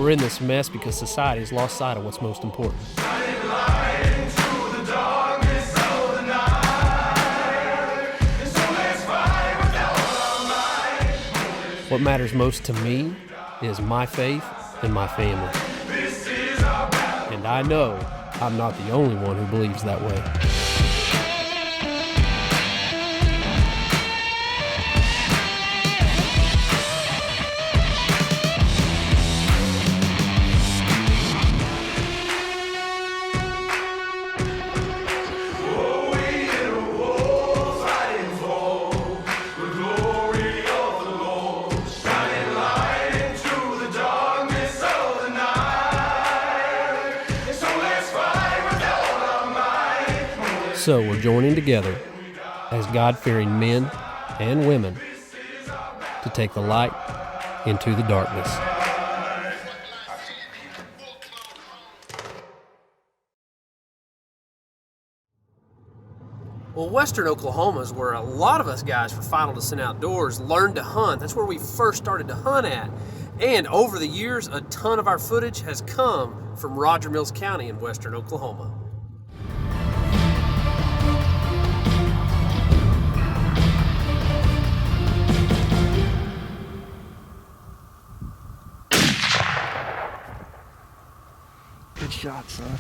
We're in this mess because society has lost sight of what's most important. What matters most to me is my faith and my family. And I know I'm not the only one who believes that way. So we're joining together as God-fearing men and women to take the light into the darkness. Well, Western Oklahoma is where a lot of us guys for Final Descent Outdoors learned to hunt. That's where we first started to hunt at. And over the years, a ton of our footage has come from Roger Mills County in Western Oklahoma. Good shot, son.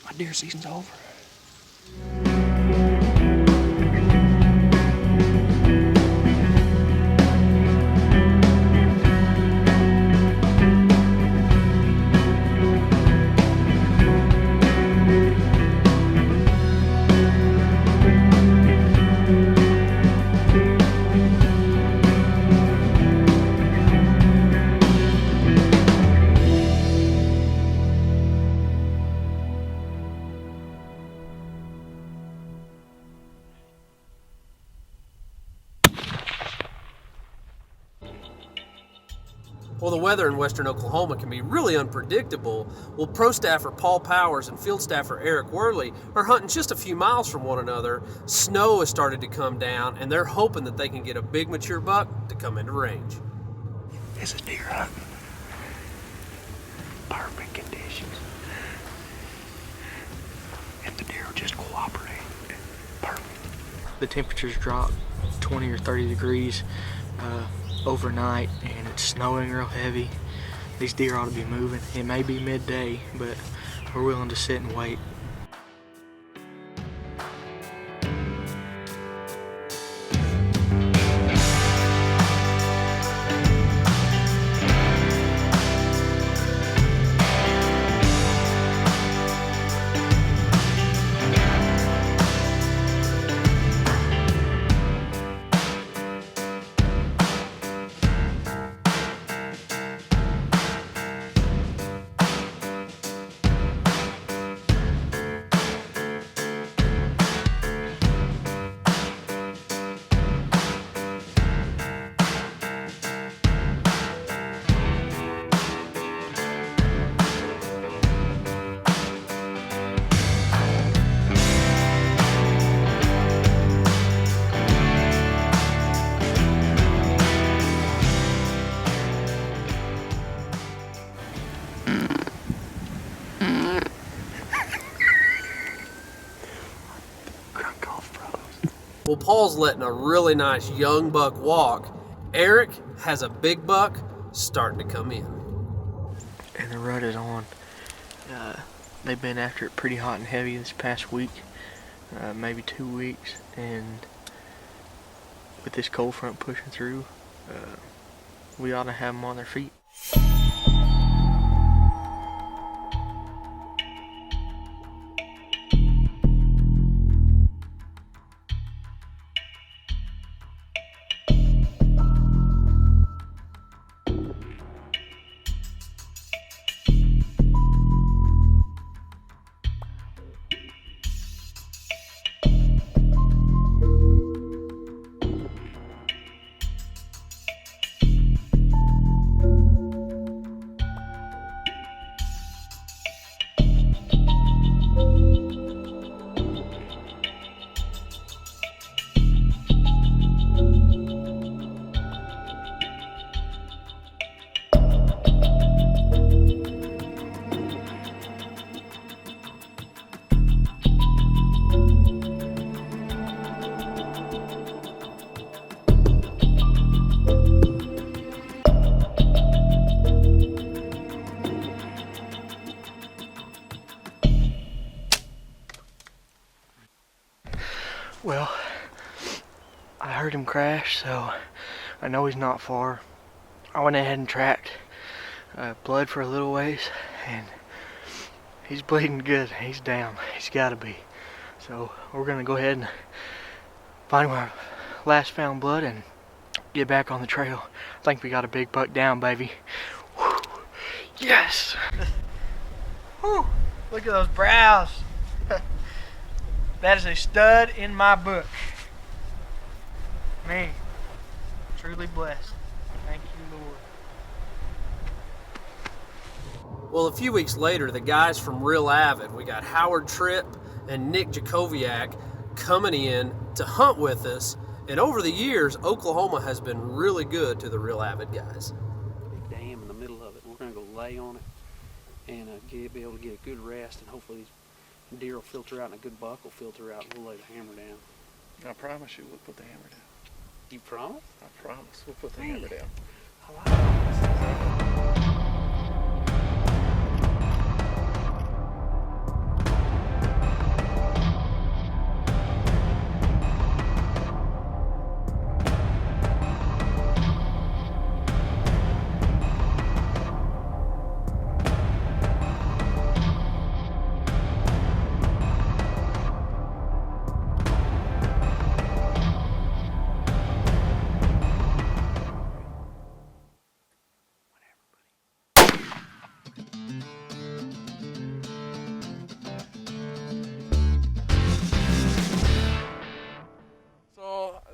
My deer season's over. Well, the weather in Western Oklahoma can be really unpredictable. Well, pro staffer Paul Powers and field staffer Eric Worley are hunting just a few miles from one another. Snow has started to come down, and they're hoping that they can get a big mature buck to come into range. It's a deer hunt. Perfect conditions. And the deer will just cooperate. Perfect. The temperatures drop 20 or 30 degrees overnight, and it's snowing real heavy. These deer ought to be moving. It may be midday, but we're willing to sit and wait. Well, Paul's letting a really nice young buck walk. Eric has a big buck starting to come in. And the rut is on. They've been after it pretty hot and heavy this past week, maybe 2 weeks, and with this cold front pushing through, we ought to have them on their feet. Well, I heard him crash, so I know he's not far. I went ahead and tracked blood for a little ways, and he's bleeding good. He's down. He's got to be. So we're going to go ahead and find our last found blood and get back on the trail. I think we got a big buck down, baby. Whew. Yes! Whew. Look at those brows. That is a stud in my book. Man, truly blessed. Thank you, Lord. Well, a few weeks later, the guys from Real Avid, we got Howard Tripp and Nick Jacoviak coming in to hunt with us. And over the years, Oklahoma has been really good to the Real Avid guys. Big dam in the middle of it. We're going to go lay on it and be able to get a good rest, and hopefully these deer will filter out and a good buck will filter out, and we'll lay the hammer down. I promise you we'll put the hammer down. You promise? I promise we'll put the hammer down. I like it.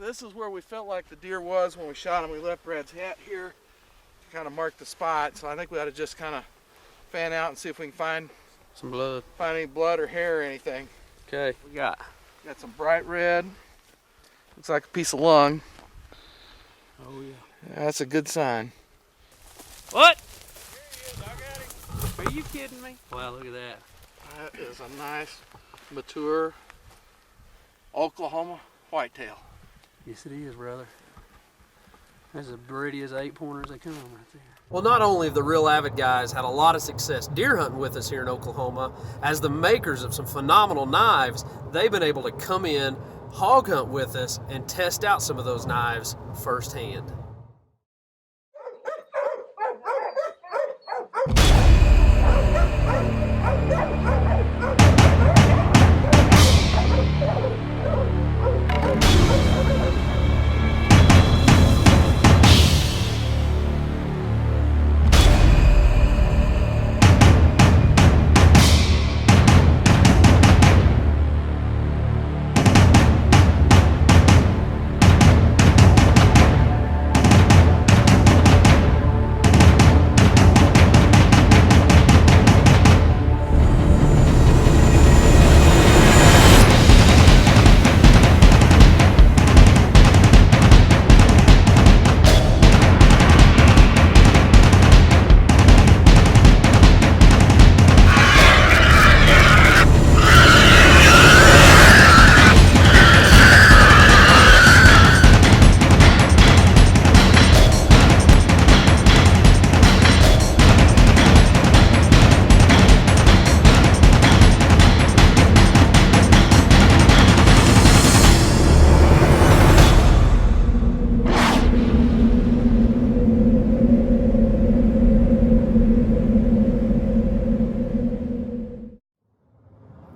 This is where we felt like the deer was when we shot him. We left Brad's hat here to kind of mark the spot. So I think we ought to just kind of fan out and see if we can find Some blood. any blood or hair or anything. Okay. We got some bright red. Looks like a piece of lung. Oh yeah. That's a good sign. What? There he is. I got him. Are you kidding me? Wow, look at that. That is a nice, mature Oklahoma whitetail. Yes, it is, brother. That's as pretty as 8-pointers they come right there. Well, not only have the Real Avid guys had a lot of success deer hunting with us here in Oklahoma, as the makers of some phenomenal knives, they've been able to come in, hog hunt with us, and test out some of those knives firsthand.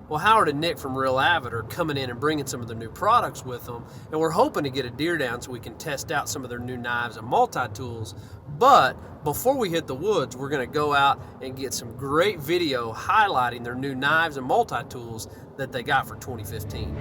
Well, Howard and Nick from Real Avid are coming in and bringing some of their new products with them, and we're hoping to get a deer down so we can test out some of their new knives and multi-tools. But before we hit the woods, we're going to go out and get some great video highlighting their new knives and multi-tools that they got for 2015.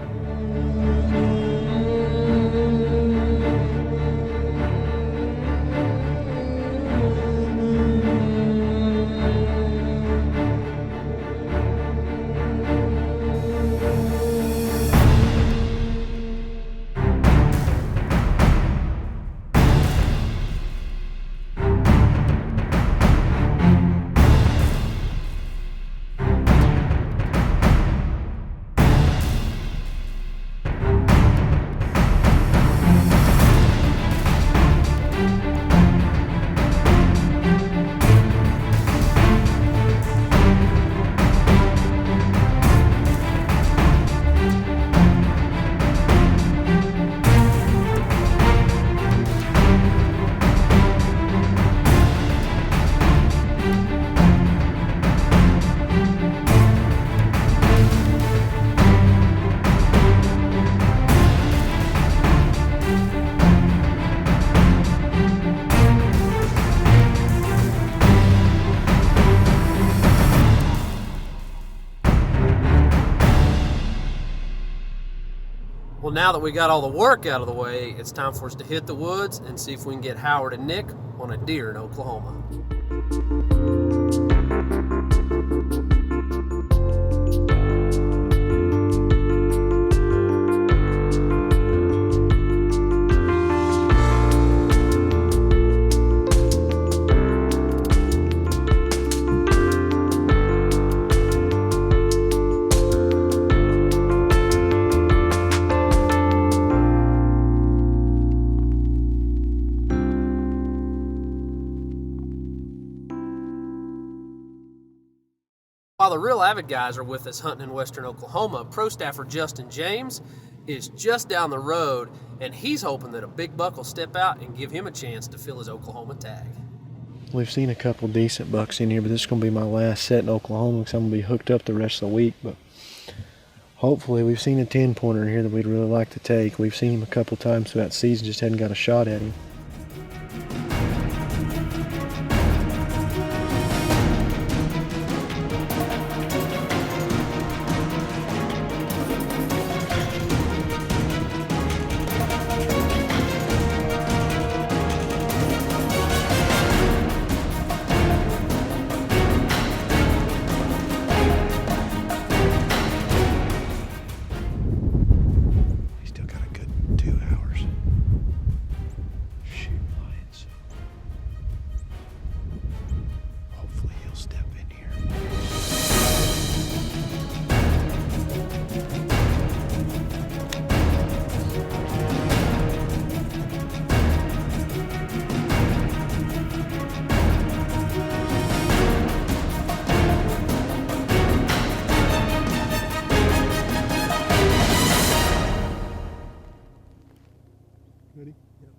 Well, now that we got all the work out of the way, it's time for us to hit the woods and see if we can get Howard and Nick on a deer in Oklahoma. While the Real Avid guys are with us hunting in western Oklahoma, pro staffer Justin James is just down the road, and he's hoping that a big buck will step out and give him a chance to fill his Oklahoma tag. We've seen a couple decent bucks in here, but this is going to be my last set in Oklahoma because I'm going to be hooked up the rest of the week. But hopefully we've seen a 10-pointer in here that we'd really like to take. We've seen him a couple times throughout the season, just hadn't got a shot at him. Ready? Yep.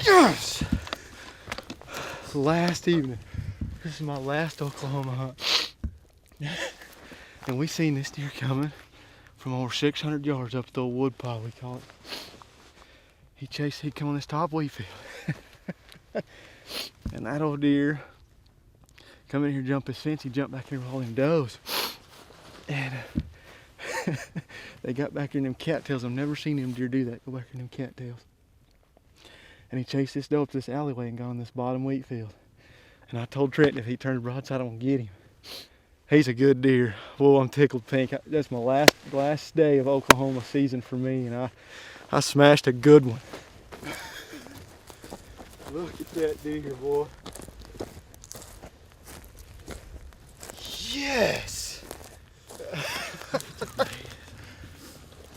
Yes! Last evening. This is my last Oklahoma hunt. And we seen this deer coming from over 600 yards up the old wood pile, we call it. He'd come on this top wheat field. And that old deer come in here, jump his fence, he jumped back here with all them does. And they got back here in them cattails. I've never seen them deer do that, go back in them cattails. And he chased this doe up this alleyway and got on this bottom wheat field. And I told Trenton if he turned broadside, I'm gonna get him. He's a good deer. Whoa, I'm tickled pink. That's my last day of Oklahoma season for me, and I smashed a good one. Look at that deer, boy. Yes!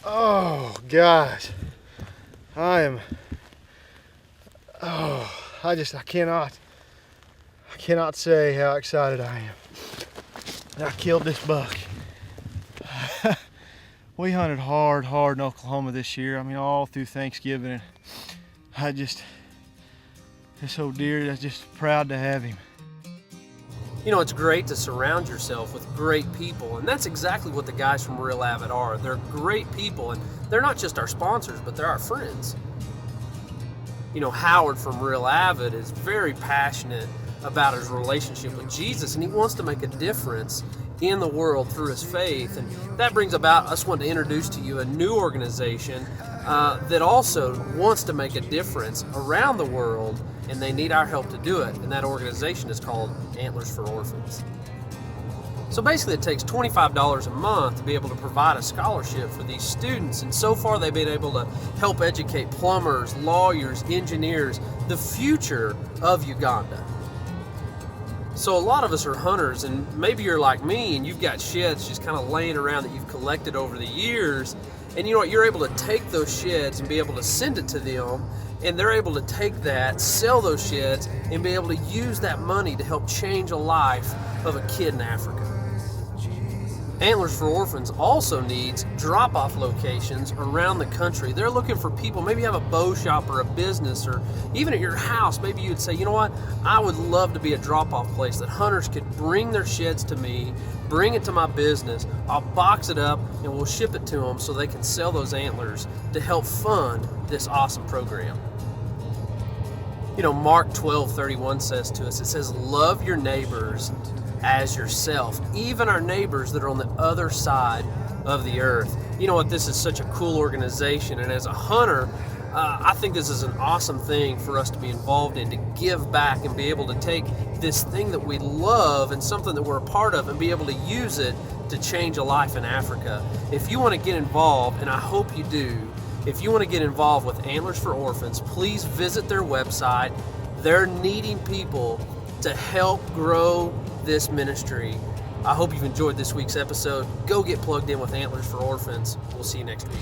Oh, gosh. I cannot say how excited I am. I killed this buck. We hunted hard in Oklahoma this year. I mean, all through Thanksgiving. And this old deer, I'm just proud to have him. You know, it's great to surround yourself with great people, and that's exactly what the guys from Real Avid are. They're great people, and they're not just our sponsors, but they're our friends. You know, Howard from Real Avid is very passionate about his relationship with Jesus, and he wants to make a difference in the world through his faith. And that brings about us wanting to introduce to you a new organization that also wants to make a difference around the world, and they need our help to do it. And that organization is called Antlers for Orphans. So basically it takes $25 a month to be able to provide a scholarship for these students, and so far they've been able to help educate plumbers, lawyers, engineers, the future of Uganda. So a lot of us are hunters, and maybe you're like me and you've got sheds just kind of laying around that you've collected over the years, and you know what, you're able to take those sheds and be able to send it to them, and they're able to take that, sell those sheds, and be able to use that money to help change a life of a kid in Africa. Antlers for Orphans also needs drop-off locations around the country. They're looking for people, maybe you have a bow shop or a business, or even at your house, maybe you'd say, you know what, I would love to be a drop-off place that hunters could bring their sheds to me, bring it to my business, I'll box it up, and we'll ship it to them so they can sell those antlers to help fund this awesome program. You know, Mark 12:31 says to us, it says, love your neighbors as yourself, even our neighbors that are on the other side of the earth. You know what, this is such a cool organization, and as a hunter, I think this is an awesome thing for us to be involved in, to give back and be able to take this thing that we love and something that we're a part of and be able to use it to change a life in Africa. If you want to get involved, and I hope you do, if you want to get involved with Antlers for Orphans, please visit their website. They're needing people to help grow this ministry. I hope you've enjoyed this week's episode. Go get plugged in with Antlers for Orphans. We'll see you next week.